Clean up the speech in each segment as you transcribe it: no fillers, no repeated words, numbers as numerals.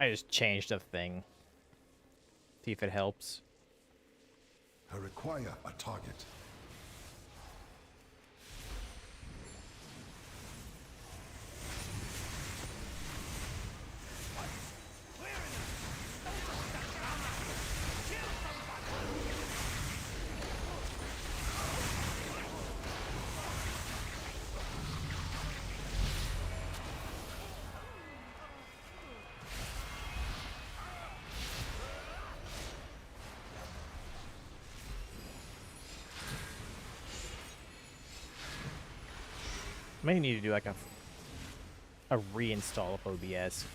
I just changed a thing. See if it helps. I require a target. May need to do like a reinstall of OBS.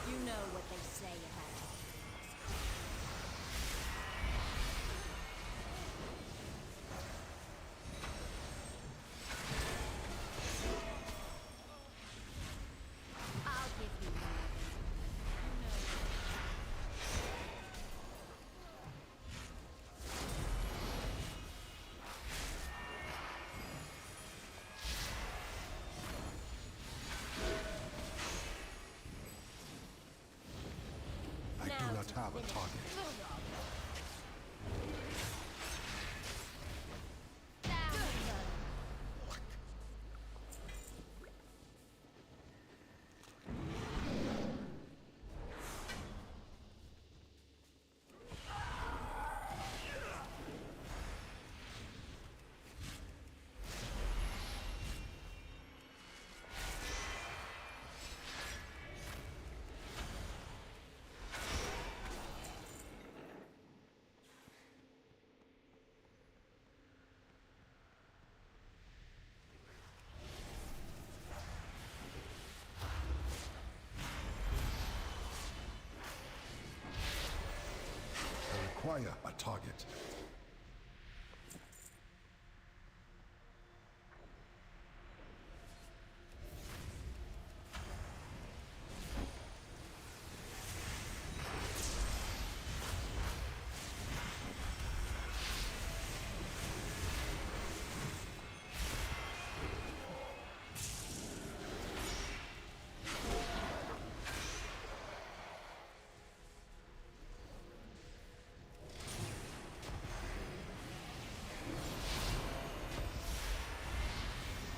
You know what they say about it. I'll give you more. I do not have a target. I require a target.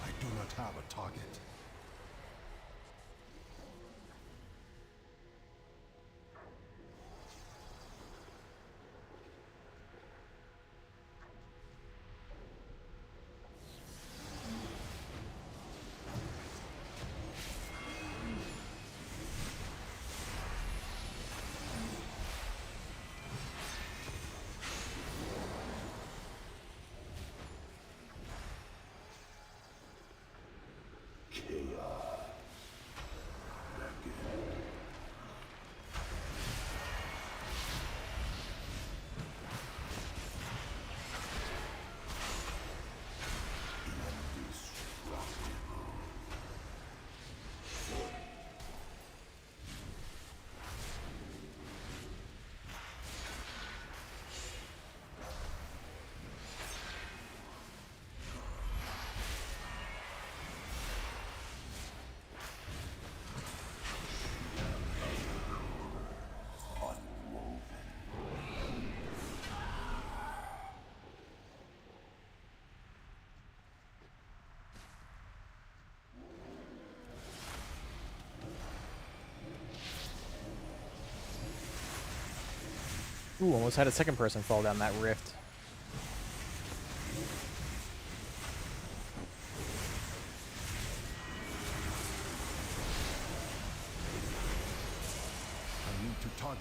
I do not have a target. Ooh, almost had a second person fall down that rift.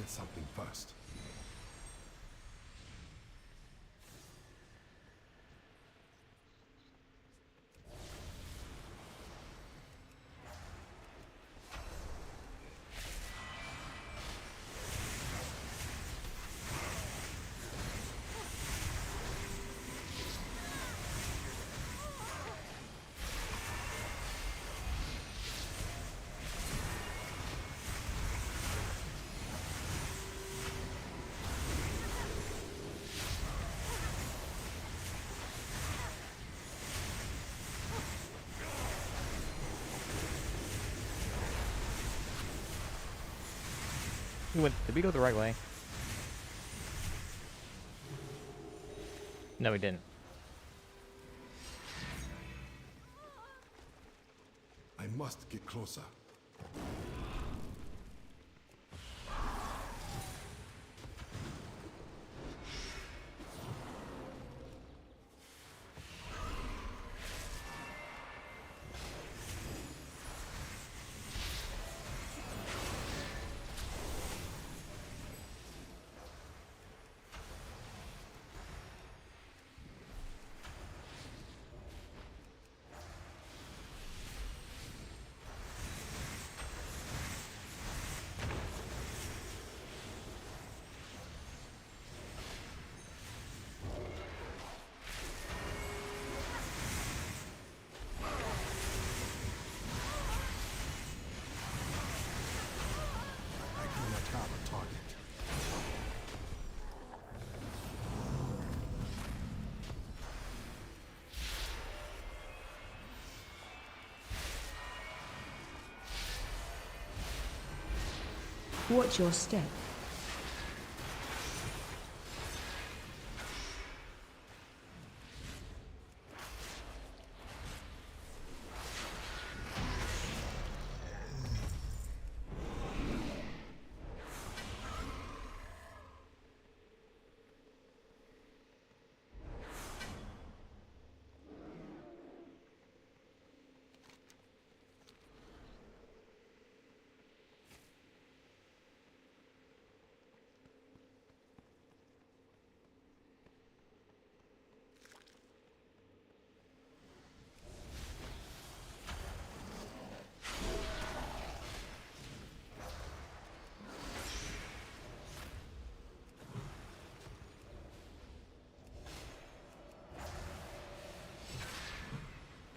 get something first. Did we go the right way? No, we didn't. I must get closer. I do not have a target. Watch your step.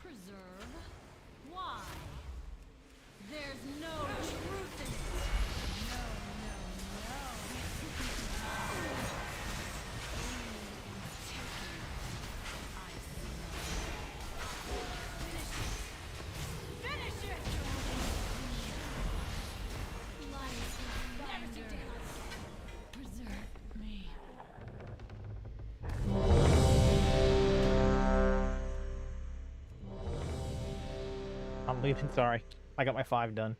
Preserve? Why? There's no truth in it. No, no, no. I see. Finish it! Life never to daylight again. Preserve me. I'm leaving. Sorry, I got my 5 done.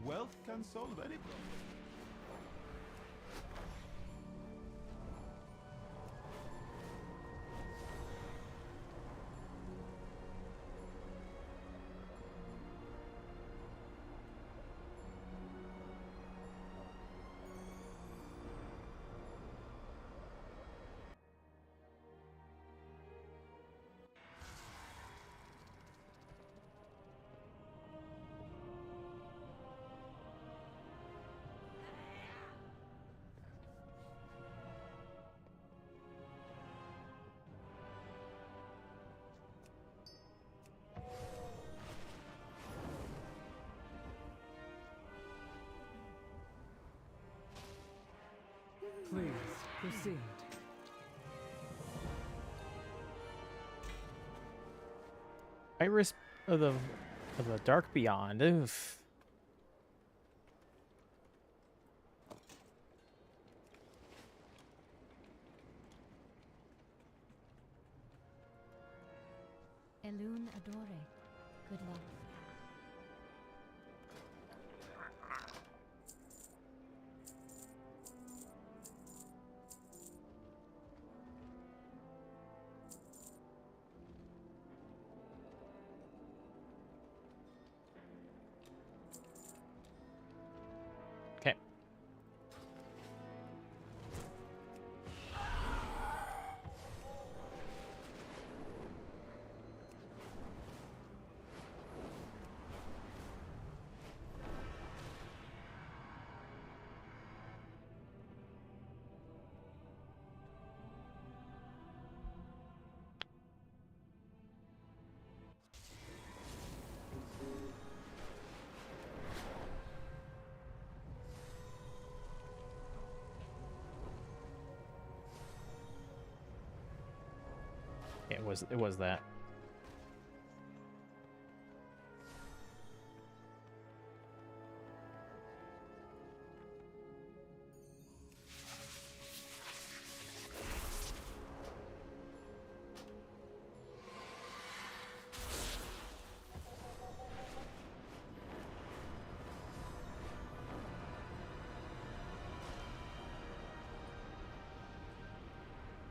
Wealth can solve any problem. Please, proceed. Iris of the Dark Beyond. Oof. Elune Adore. Good luck. Okay. It was that.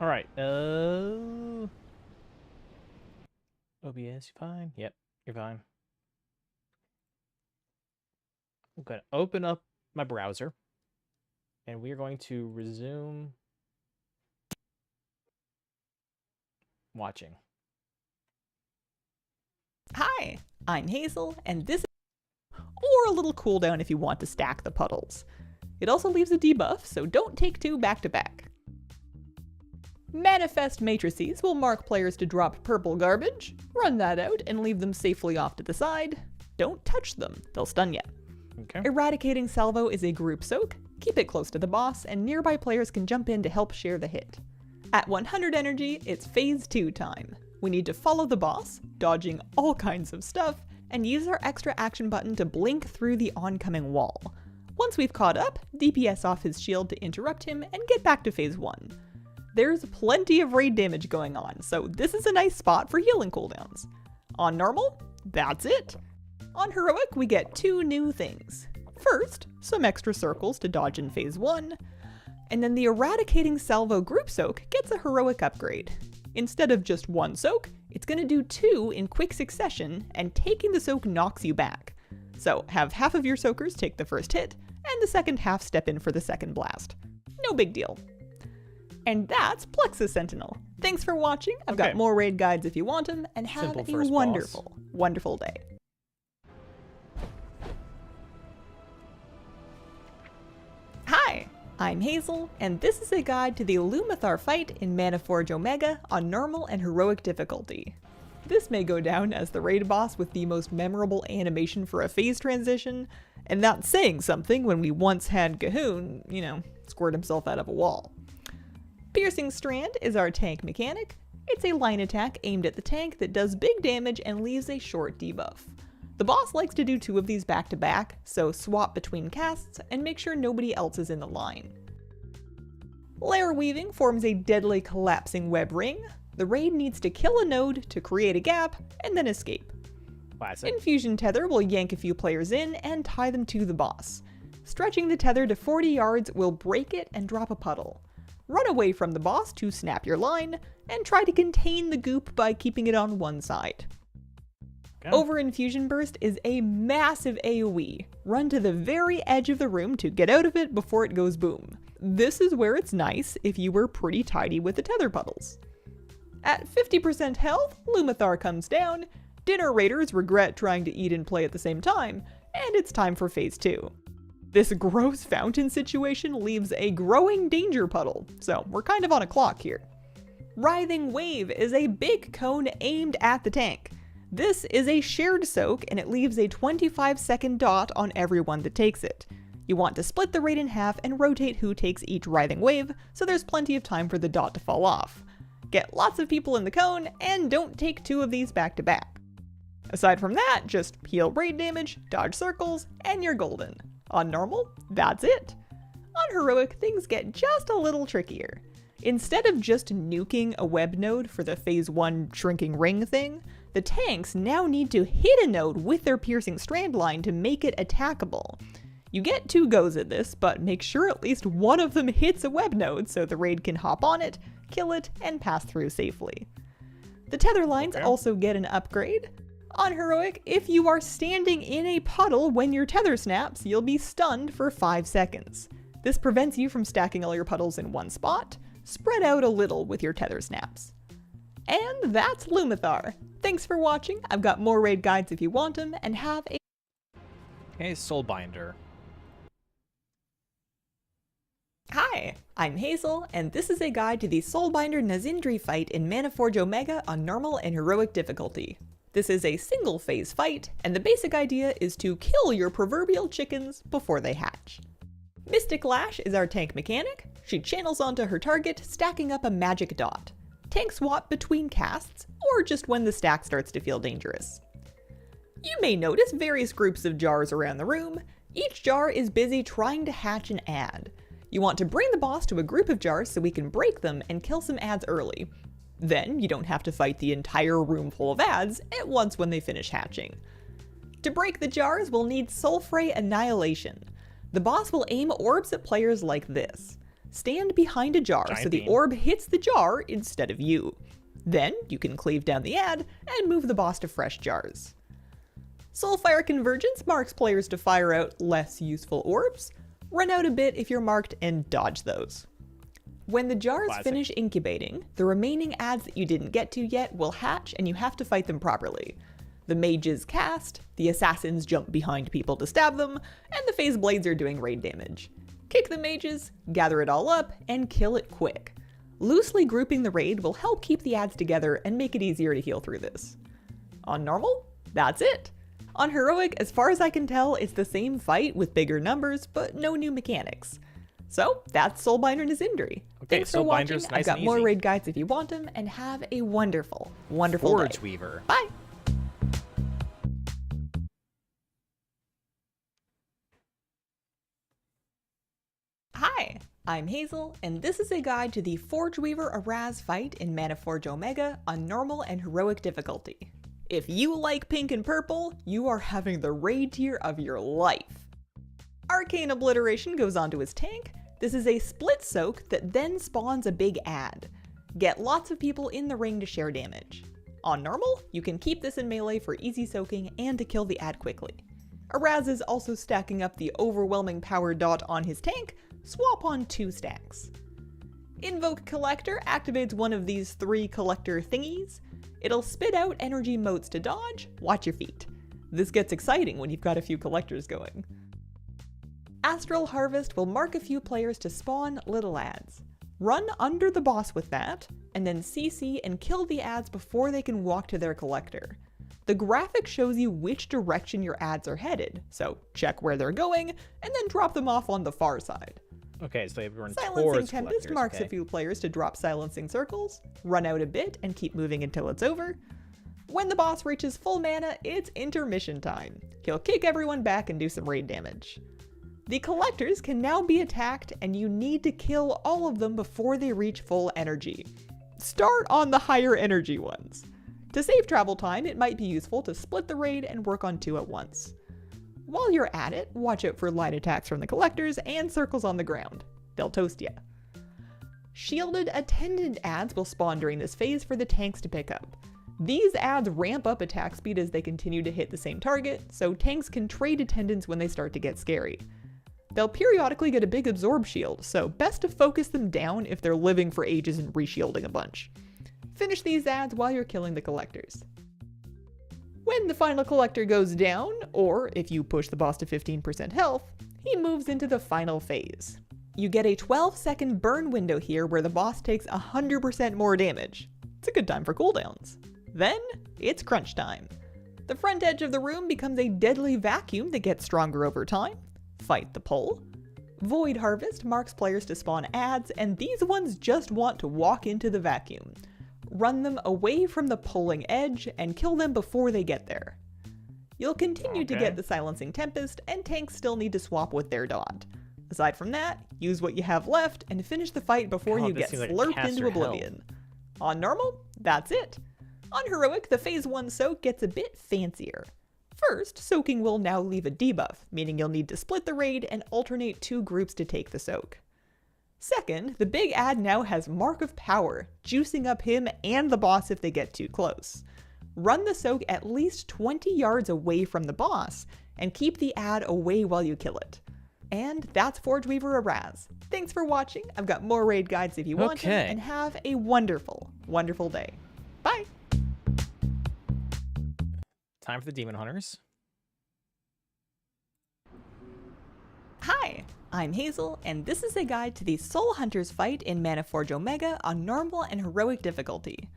All right. OBS, you fine? Yep, you're fine. I'm going to open up my browser, and we are going to resume watching. Hi, I'm Hazel, and this is or a little cooldown if you want to stack the puddles. It also leaves a debuff, so don't take two back to back. Manifest matrices will mark players to drop purple garbage, run that out and leave them safely off to the side. Don't touch them, they'll stun you. Okay. Eradicating Salvo is a group soak, keep it close to the boss, and nearby players can jump in to help share the hit. At 100 energy, it's phase 2 time. We need to follow the boss, dodging all kinds of stuff, and use our extra action button to blink through the oncoming wall. Once we've caught up, DPS off his shield to interrupt him and get back to phase 1. There's plenty of raid damage going on, so this is a nice spot for healing cooldowns. On normal, that's it. On heroic, we get 2 new things. First, some extra circles to dodge in phase 1, and then the Eradicating Salvo group soak gets a heroic upgrade. Instead of just 1 soak, it's going to do 2 in quick succession, and taking the soak knocks you back. So have half of your soakers take the first hit, and the second half step in for the second blast. No big deal. And that's Plexus Sentinel. Thanks for watching. I've got more raid guides if you want them, and have Simple a first wonderful, boss. wonderful day. Hi, I'm Hazel, and this is a guide to the Lumathar fight in Manaforge Omega on normal and heroic difficulty. This may go down as the raid boss with the most memorable animation for a phase transition, and that's saying something when we once had Gahoon, squirt himself out of a wall. Piercing Strand is our tank mechanic. It's a line attack aimed at the tank that does big damage and leaves a short debuff. The boss likes to do 2 of these back to back, so swap between casts and make sure nobody else is in the line. Lair Weaving forms a deadly collapsing web ring. The raid needs to kill a node to create a gap and then escape. Classic. Infusion Tether will yank a few players in and tie them to the boss. Stretching the tether to 40 yards will break it and drop a puddle. Run away from the boss to snap your line, and try to contain the goop by keeping it on one side. Okay. Over Infusion Burst is a massive AoE. Run to the very edge of the room to get out of it before it goes boom. This is where it's nice if you were pretty tidy with the tether puddles. At 50% health, Lumathar comes down, dinner raiders regret trying to eat and play at the same time, and it's time for phase 2. This gross fountain situation leaves a growing danger puddle, so we're kind of on a clock here. Writhing Wave is a big cone aimed at the tank. This is a shared soak and it leaves a 25-second dot on everyone that takes it. You want to split the raid in half and rotate who takes each Writhing Wave, so there's plenty of time for the dot to fall off. Get lots of people in the cone and don't take 2 of these back to back. Aside from that, just heal raid damage, dodge circles, and you're golden. On normal, that's it. On heroic, things get just a little trickier. Instead of just nuking a web node for the phase 1 shrinking ring thing, the tanks now need to hit a node with their piercing strand line to make it attackable. You get 2 goes at this, but make sure at least one of them hits a web node so the raid can hop on it, kill it, and pass through safely. The tether lines also get an upgrade. On heroic, if you are standing in a puddle when your tether snaps, you'll be stunned for 5 seconds. This prevents you from stacking all your puddles in one spot. Spread out a little with your tether snaps. And that's Lumathar. Thanks for watching. I've got more raid guides if you want them, and have a... Hey, Soulbinder. Hi, I'm Hazel, and this is a guide to the Soulbinder Nazindri fight in Manaforge Omega on normal and heroic difficulty. This is a single phase fight, and the basic idea is to kill your proverbial chickens before they hatch. Mystic Lash is our tank mechanic. She channels onto her target, stacking up a magic dot. Tank swap between casts, or just when the stack starts to feel dangerous. You may notice various groups of jars around the room. Each jar is busy trying to hatch an ad. You want to bring the boss to a group of jars so we can break them and kill some ads early. Then you don't have to fight the entire room full of ads at once when they finish hatching. To break the jars, we'll need Sulfray Annihilation. The boss will aim orbs at players like this. Stand behind a jar so the orb hits the jar instead of you. Then you can cleave down the ad and move the boss to fresh jars. Soulfire Convergence marks players to fire out less useful orbs. Run out a bit if you're marked and dodge those. When the jars finish incubating, the remaining ads that you didn't get to yet will hatch and you have to fight them properly. The mages cast, the assassins jump behind people to stab them, and the phase blades are doing raid damage. Kick the mages, gather it all up, and kill it quick. Loosely grouping the raid will help keep the ads together and make it easier to heal through this. On normal, that's it. On heroic, as far as I can tell, it's the same fight with bigger numbers, but no new mechanics. So that's Soulbinder Nazindri. Okay, Thanks for watching. Nice I've got and more easy. raid guides if you want them, and have a wonderful, wonderful Forge day. Weaver. Bye. Hi, I'm Hazel, and this is a guide to the Forge Weaver Araz fight in Manaforge Omega on normal and heroic difficulty. If you like pink and purple, you are having the raid tier of your life. Arcane Obliteration goes onto his tank. This is a split soak that then spawns a big ad. Get lots of people in the ring to share damage. On normal, you can keep this in melee for easy soaking and to kill the ad quickly. Araz is also stacking up the overwhelming power dot on his tank. Swap on 2 stacks. Invoke Collector activates one of these 3 collector thingies. It'll spit out energy motes to dodge. Watch your feet. This gets exciting when you've got a few collectors going. Astral Harvest will mark a few players to spawn little ads. Run under the boss with that, and then CC and kill the ads before they can walk to their collector. The graphic shows you which direction your ads are headed, so check where they're going, and then drop them off on the far side. Okay, so everyone Silencing towards Tempest collectors, marks okay. a few players to drop silencing circles, run out a bit, and keep moving until it's over. When the boss reaches full mana, it's intermission time. He'll kick everyone back and do some raid damage. The collectors can now be attacked, and you need to kill all of them before they reach full energy. Start on the higher energy ones. To save travel time, it might be useful to split the raid and work on 2 at once. While you're at it, watch out for line attacks from the collectors and circles on the ground. They'll toast ya. Shielded attendant ads will spawn during this phase for the tanks to pick up. These ads ramp up attack speed as they continue to hit the same target, so tanks can trade attendants when they start to get scary. They'll periodically get a big absorb shield, so best to focus them down if they're living for ages and reshielding a bunch. Finish these ads while you're killing the collectors. When the final collector goes down, or if you push the boss to 15% health, he moves into the final phase. You get a 12-second burn window here where the boss takes 100% more damage. It's a good time for cooldowns. Then, it's crunch time. The front edge of the room becomes a deadly vacuum that gets stronger over time. Fight the pull. Void Harvest marks players to spawn ads, and these ones just want to walk into the vacuum. Run them away from the pulling edge and kill them before they get there. You'll continue to Okay. get the Silencing Tempest, and tanks still need to swap with their dot. Aside from that, use what you have left and finish the fight before God, you this get seems like a slurped caster into hell. oblivion. On normal, that's it. On heroic, the phase 1 soak gets a bit fancier. First, soaking will now leave a debuff, meaning you'll need to split the raid and alternate 2 groups to take the soak. Second, the big ad now has Mark of Power, juicing up him and the boss if they get too close. Run the soak at least 20 yards away from the boss, and keep the ad away while you kill it. And that's Forge Weaver Araz. Thanks for watching. I've got more raid guides if you want them, Okay. and have a wonderful, wonderful day. Bye! Time for the Demon Hunters. Hi, I'm Hazel, and this is a guide to the Soul Hunters fight in Manaforge Omega on normal and heroic difficulty.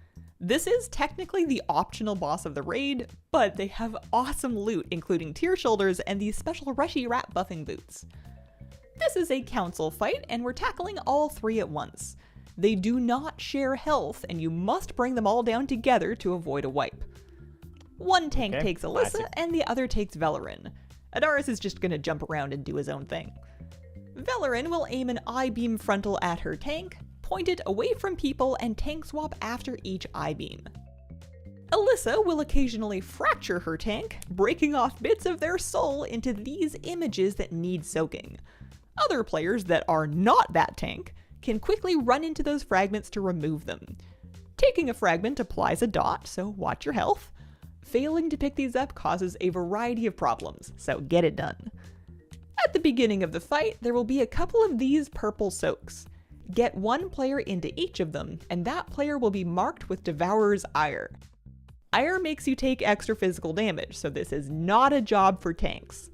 This is technically the optional boss of the raid, but they have awesome loot including tier shoulders and these special rushy rat buffing boots. This is a council fight, and we're tackling all 3 at once. They do not share health, and you must bring them all down together to avoid a wipe. One tank Okay, takes Alyssa, classic. and the other takes Velarin. Adaris is just gonna jump around and do his own thing. Velarin will aim an I-beam frontal at her tank, point it away from people, and tank swap after each I-beam. Alyssa will occasionally fracture her tank, breaking off bits of their soul into these images that need soaking. Other players that are not that tank can quickly run into those fragments to remove them. Taking a fragment applies a dot, so watch your health. Failing to pick these up causes a variety of problems, so get it done. At the beginning of the fight, there will be a couple of these purple soaks. Get one player into each of them, and that player will be marked with Devourer's Ire. Ire makes you take extra physical damage, so this is not a job for tanks.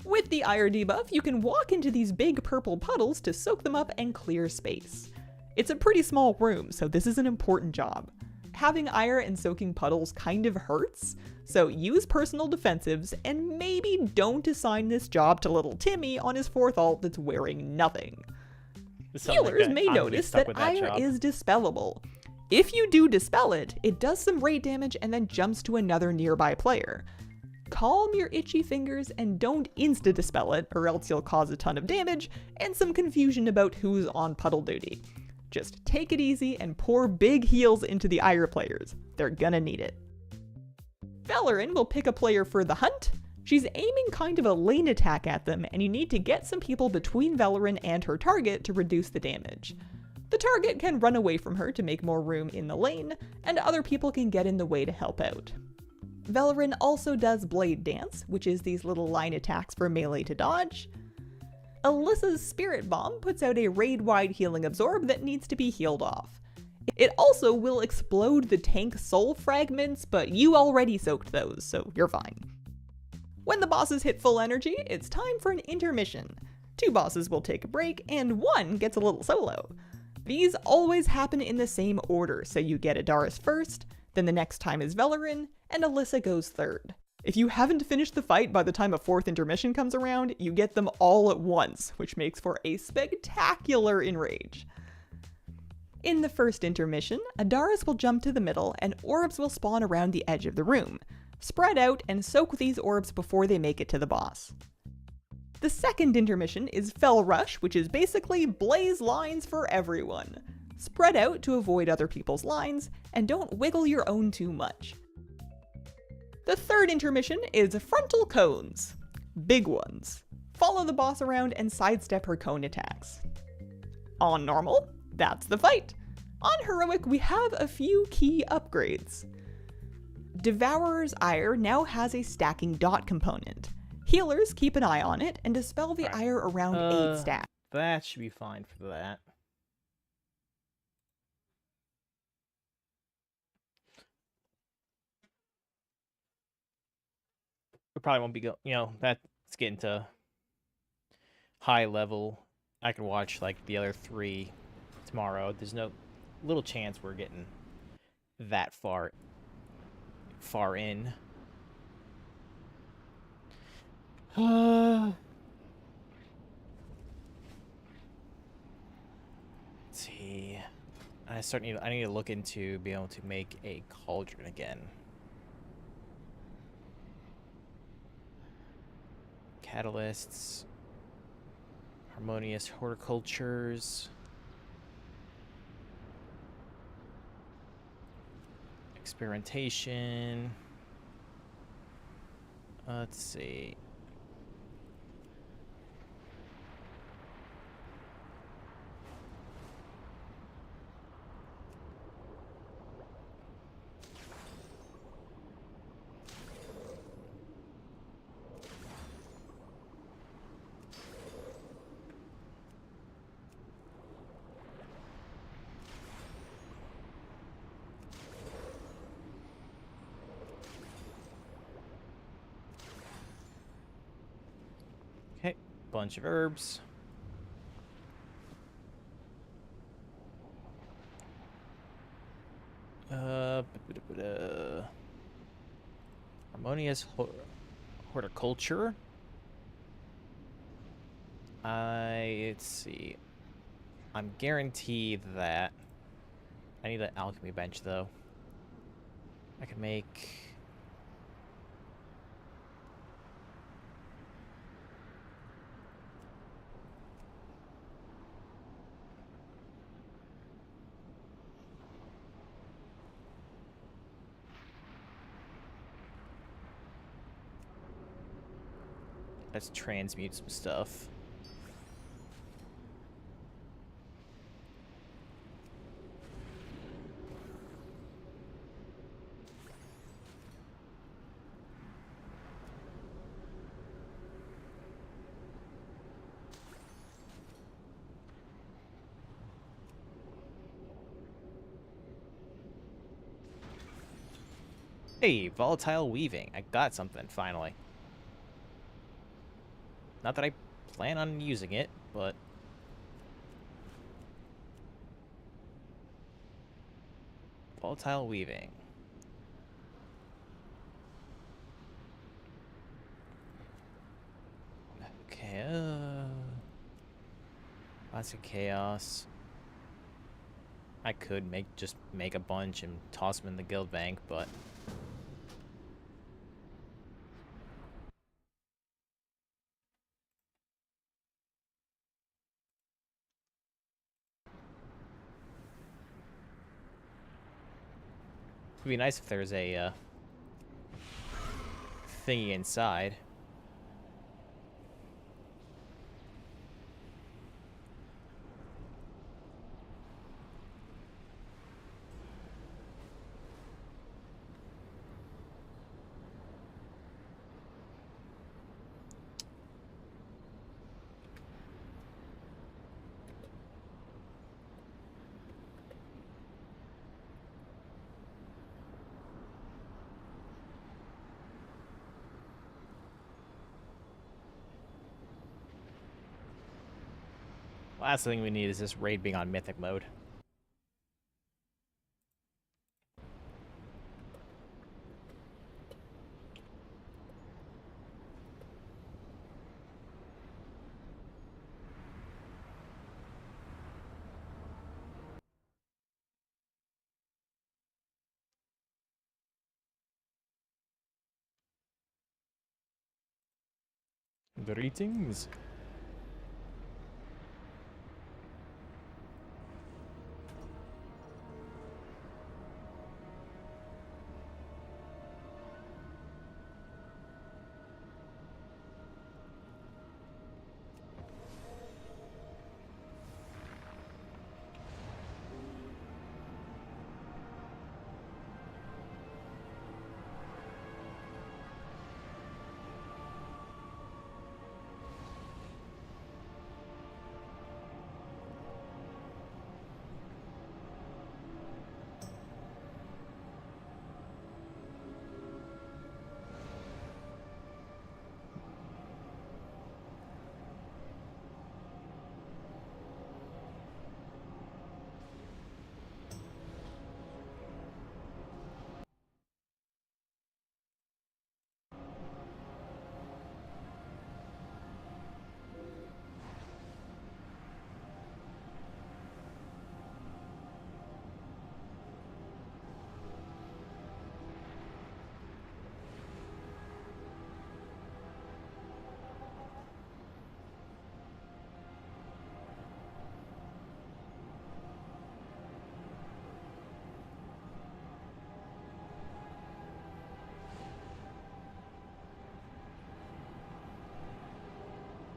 With the Ire debuff, you can walk into these big purple puddles to soak them up and clear space. It's a pretty small room, so this is an important job. Having Ire and soaking puddles kind of hurts, so use personal defensives and maybe don't assign this job to little Timmy on his 4th ult that's wearing nothing. This sounds like Healers that- may I'm gonna be notice stuck that with that Ire job. is dispellable. If you do dispel it, it does some raid damage and then jumps to another nearby player. Calm your itchy fingers and don't insta-dispel it, or else you'll cause a ton of damage and some confusion about who's on puddle duty. Just take it easy and pour big heals into the Ire players. They're gonna need it. Velarin will pick a player for the hunt. She's aiming kind of a lane attack at them, and you need to get some people between Velarin and her target to reduce the damage. The target can run away from her to make more room in the lane, and other people can get in the way to help out. Velarin also does Blade Dance, which is these little line attacks for melee to dodge. Alyssa's Spirit Bomb puts out a raid-wide healing absorb that needs to be healed off. It also will explode the tank soul fragments, but you already soaked those, so you're fine. When the bosses hit full energy, it's time for an intermission. 2 bosses will take a break, and 1 gets a little solo. These always happen in the same order, so you get Adaris first, then the next time is Velarin, and Alyssa goes third. If you haven't finished the fight by the time a 4th intermission comes around, you get them all at once, which makes for a spectacular enrage. In the first intermission, Adaris will jump to the middle and orbs will spawn around the edge of the room. Spread out and soak these orbs before they make it to the boss. The second intermission is Fell Rush, which is basically blaze lines for everyone. Spread out to avoid other people's lines, and don't wiggle your own too much. The third intermission is Frontal Cones. Big ones. Follow the boss around and sidestep her cone attacks. On normal, that's the fight. On heroic, we have a few key upgrades. Devourer's Ire now has a stacking dot component. Healers keep an eye on it and dispel the ire around 8 stacks. That should be fine for that. We probably won't be that's getting to high level. I could watch like the other 3 tomorrow. There's no little chance we're getting that far in. Let's see. I need to look into being able to make a cauldron again. catalysts, harmonious horticultures, experimentation. Let's see. Okay, bunch of herbs. Harmonious horticulture. Let's see. I'm guaranteed that I need an alchemy bench though. I can make. Let's transmute some stuff. Hey, volatile weaving. I got something finally. Not that I plan on using it, but volatile weaving. Okay, lots of chaos. I could just make a bunch and toss them in the guild bank, but it'd be nice if there's a thingy inside. Last thing we need is this raid being on mythic mode. Greetings.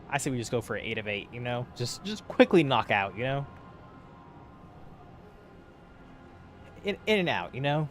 I say we just go for an 8 of 8, you know? Just quickly knock out, you know? In and out, you know?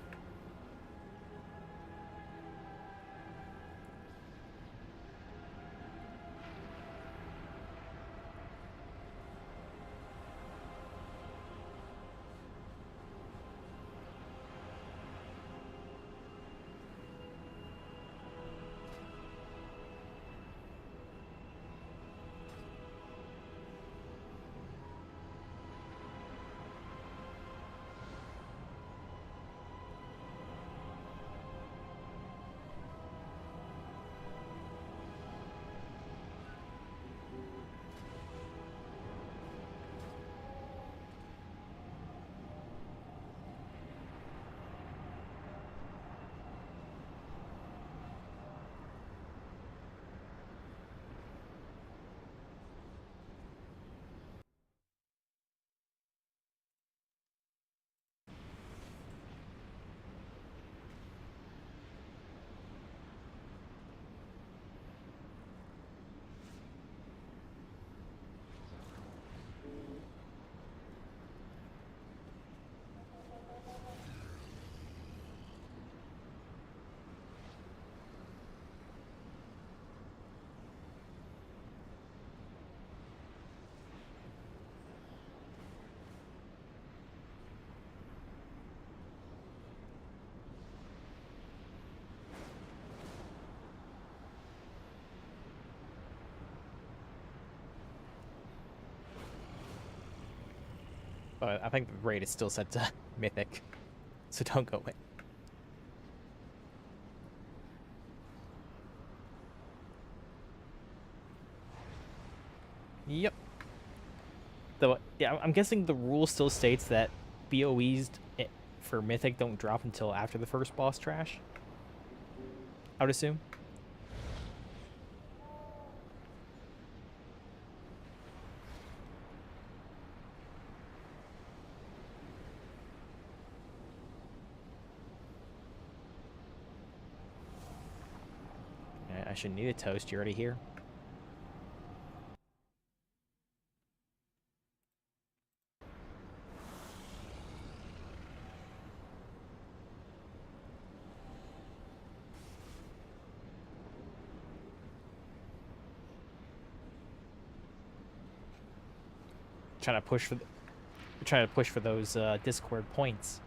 But I think the raid is still set to Mythic, so don't go in. Yep. Though, yeah, I'm guessing the rule still states that BOEs for Mythic don't drop until after the first boss trash. I would assume. I shouldn't need a toast. You're already here. Trying to push for those Discord points.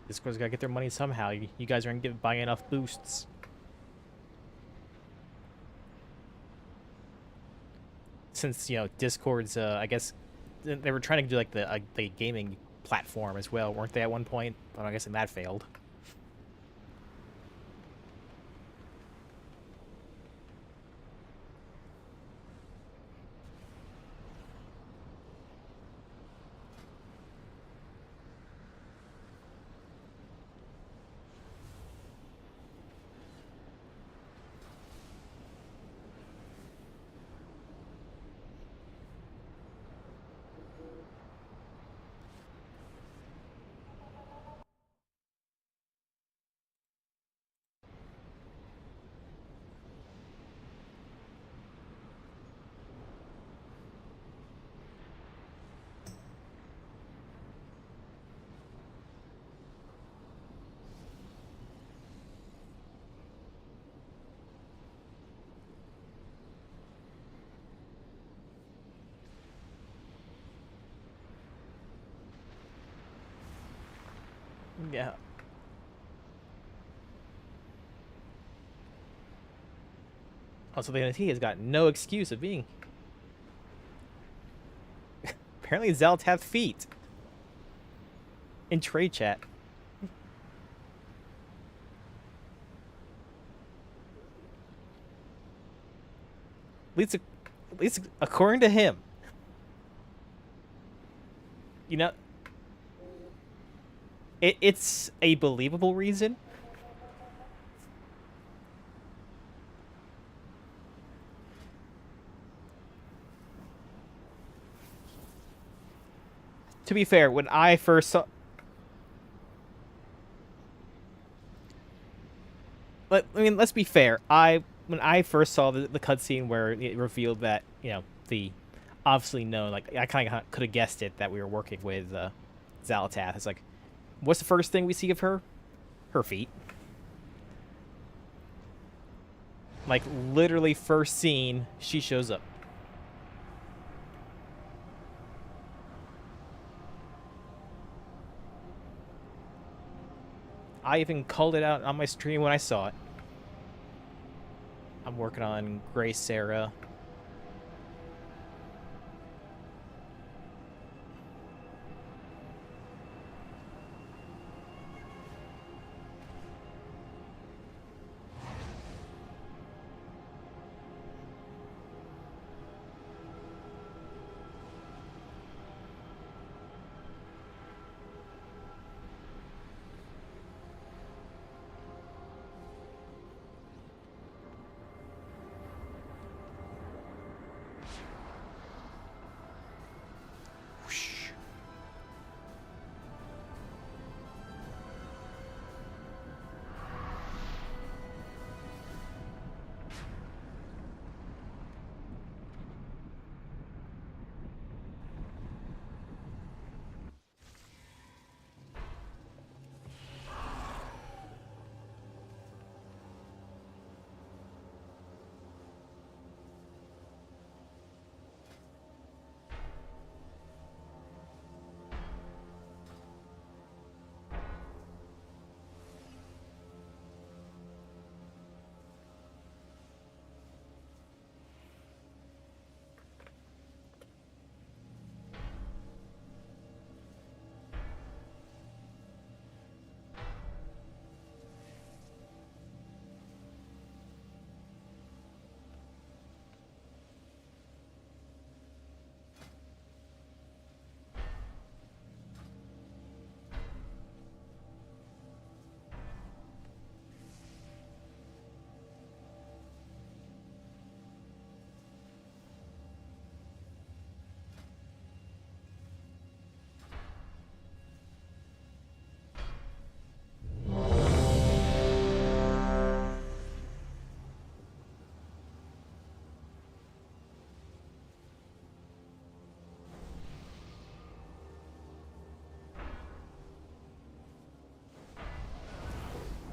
Discord's gotta get their money somehow. You guys aren't buying enough boosts. Since, you know, Discord's, I guess, they were trying to do like the gaming platform as well, weren't they at one point? But I'm guessing that failed. Yeah. Also, he has got no excuse of being. Apparently Zealots have feet. In trade chat. At least according to him. You know, it's a believable reason. To be fair, when I first saw... let's be fair. When I first saw the cutscene where it revealed that, you know, the obviously known, like, I kind of could have guessed it, that we were working with Zalatath. It's like, what's the first thing we see of her? Her feet. Like, literally first scene, she shows up. I even called it out on my stream when I saw it. I'm working on Grey Sarah.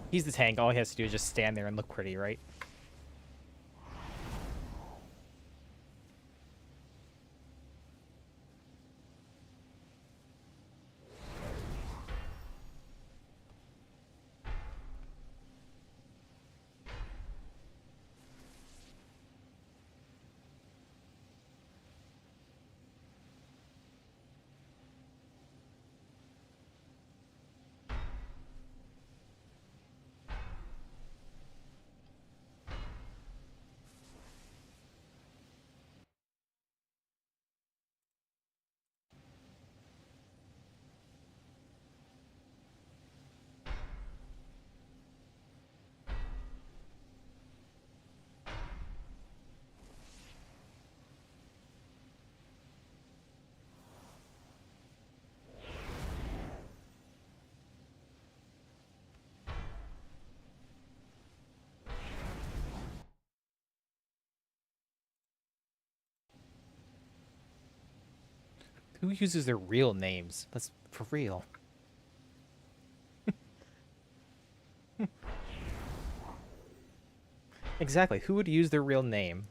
He's the tank. All he has to do is just stand there and look pretty, right? Who uses their real names? That's for real. Exactly. Who would use their real name?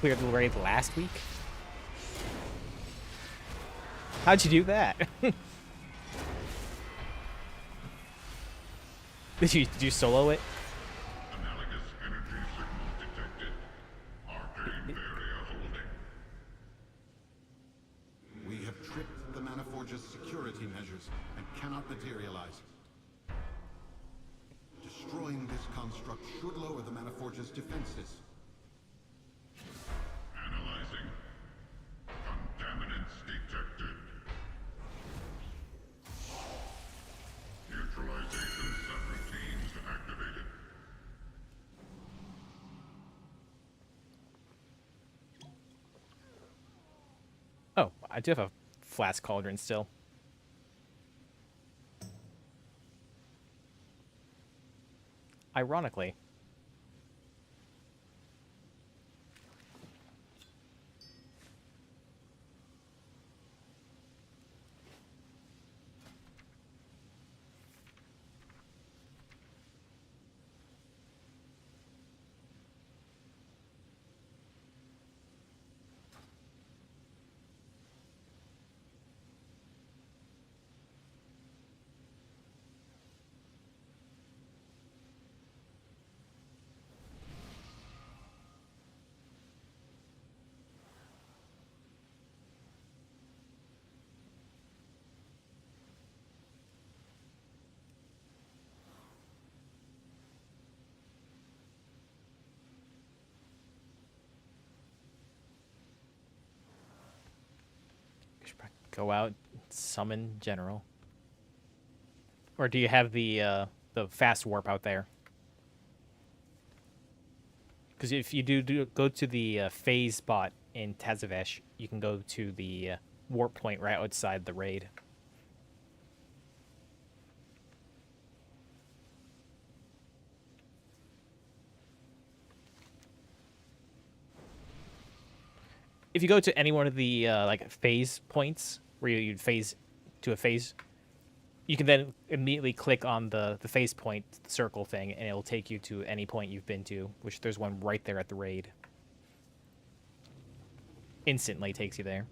cleared the raid last week? How'd you do that? Did you solo it? Analogous energy signals detected. Arcane barrier holding. We have tripped the Maniforge's security measures and cannot materialize. Destroying this construct should lower the Maniforge's defenses. Analyzing. Contaminants detected. Neutralization subroutines activated. Oh, I do have a flask cauldron still. Ironically. Should probably go out, summon general. Or do you have the fast warp out there? Because if you do go to the phase spot in Tazavesh, you can go to the warp point right outside the raid. If you go to any one of the like phase points where you'd phase to a phase, you can then immediately click on the phase point circle thing, and it'll take you to any point you've been to, which there's one right there at the raid. Instantly takes you there.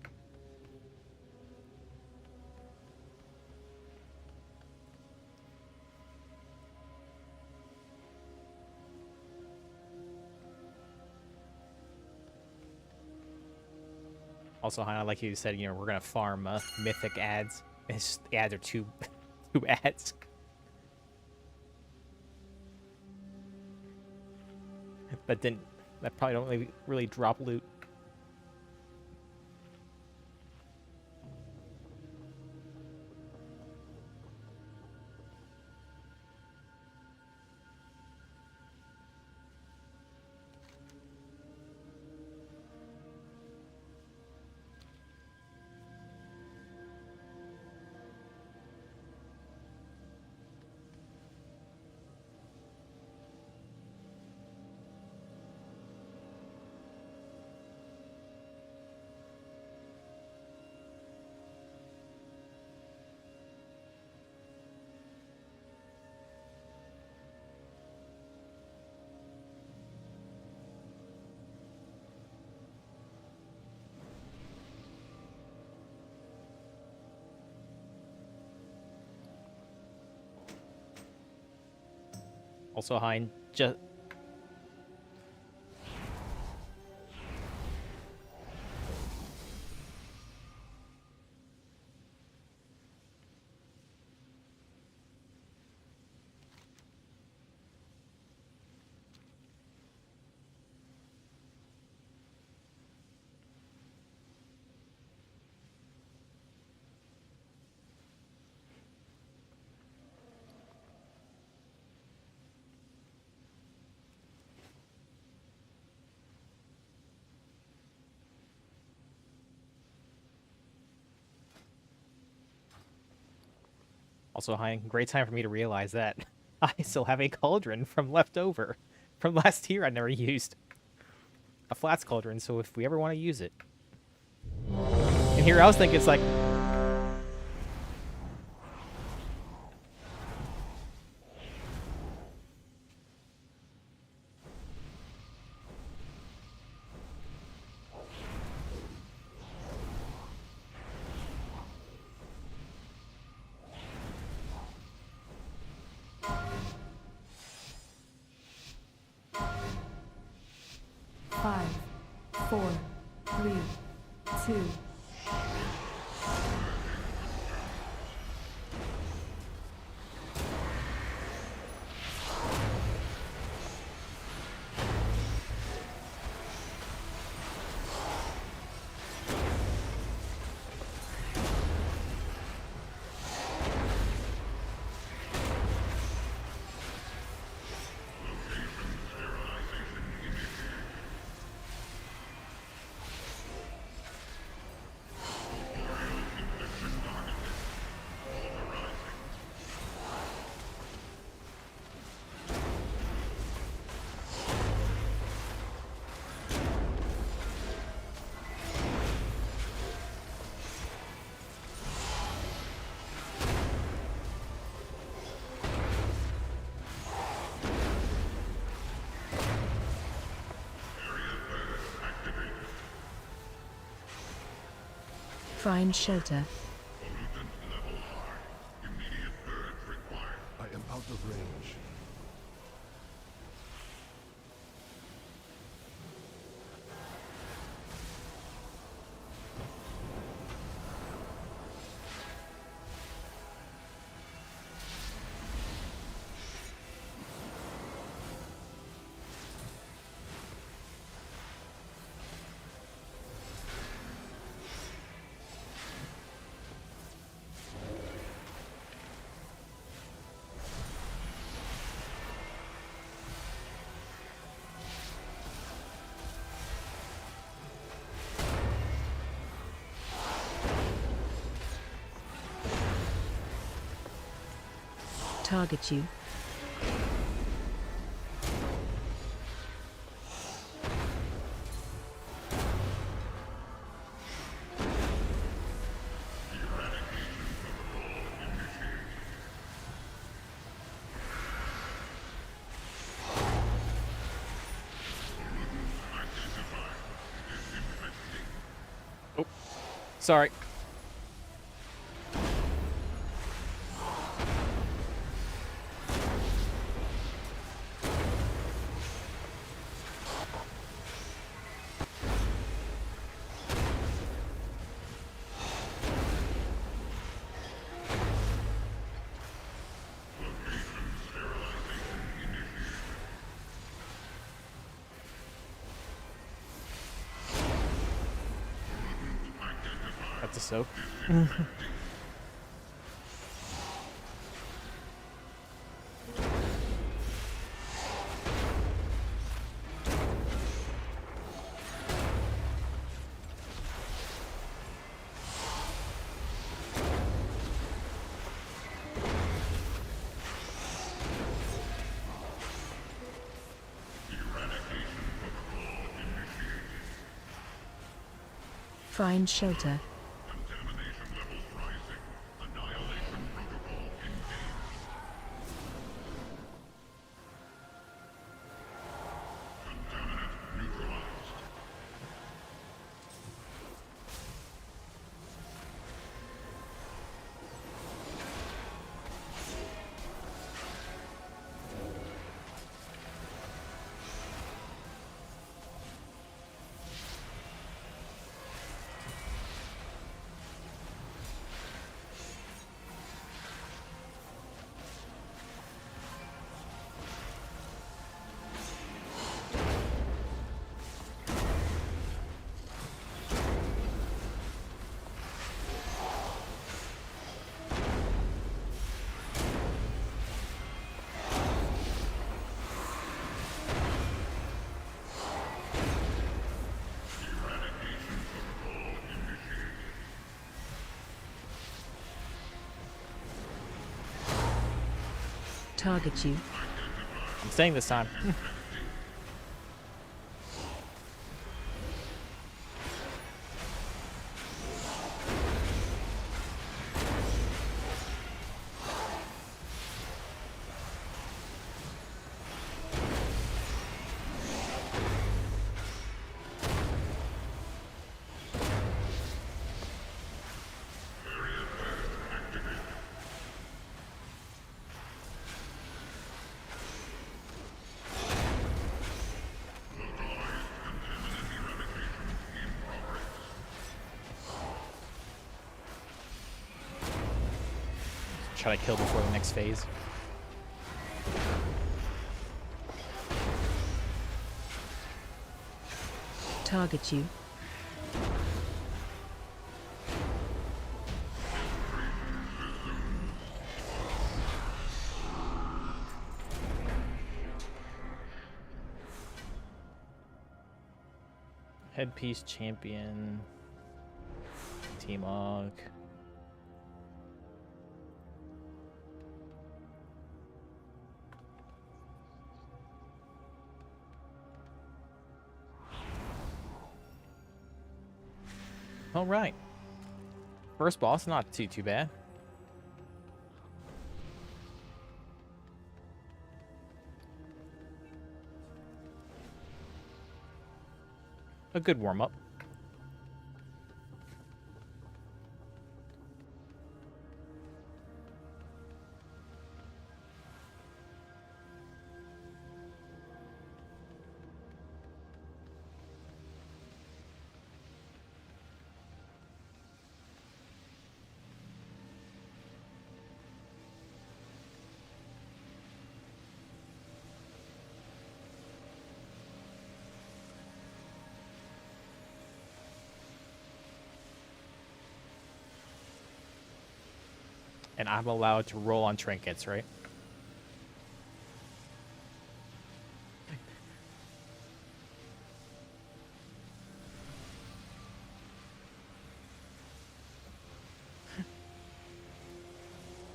Also, Hannah, like you said, we're gonna farm mythic ads. It's just, the ads are two ads. That probably don't really drop loot. Also, Hein, just Also, Hein, great time for me to realize that I still have a cauldron from leftover from last year I never used. A flats cauldron, so if we ever want to use it. And here I was thinking it's like... 4, 3, 2. Find shelter. I am out of range. Target you. Oh, sorry. That's a soak. Find shelter. Contamination levels rising. Annihilation protocol engaged. Contaminant neutralized. Target you. I'm staying this time. try to kill before the next phase. Target you. Headpiece champion. T-Mog. All right. First boss, not too bad. A good warm-up. And I'm allowed to roll on trinkets, right?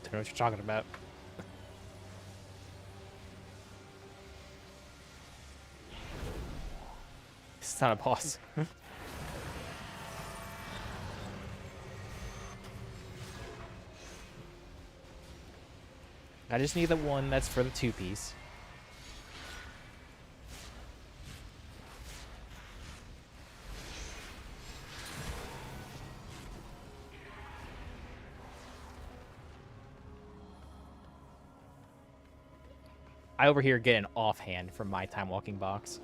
Don't know what you're talking about. It's not a boss. I just need the one that's for the 2-piece. I over here get an offhand from my time walking box.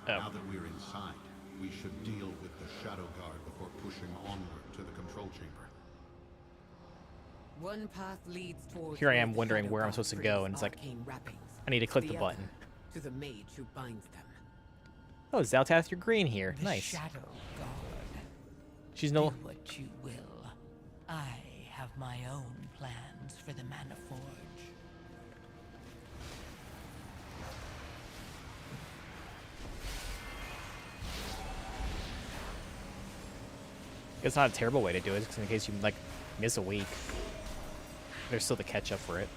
Now that we're inside, we should deal with the Shadow Guard before pushing onward to the control chamber. One path leads towards Here I am where the wondering Shadow where I'm Guard supposed to brings go, and it's like, arcane wrappings. I need to click the other button. to the mage who binds them. Oh, Zaltath, you're green here. The Nice. Shadow Guard. She's Do no... what you will. I have my own plans for the Mana Forge. It's not a terrible way to do it, 'cause in case you, like, miss a week. There's still the catch-up for it.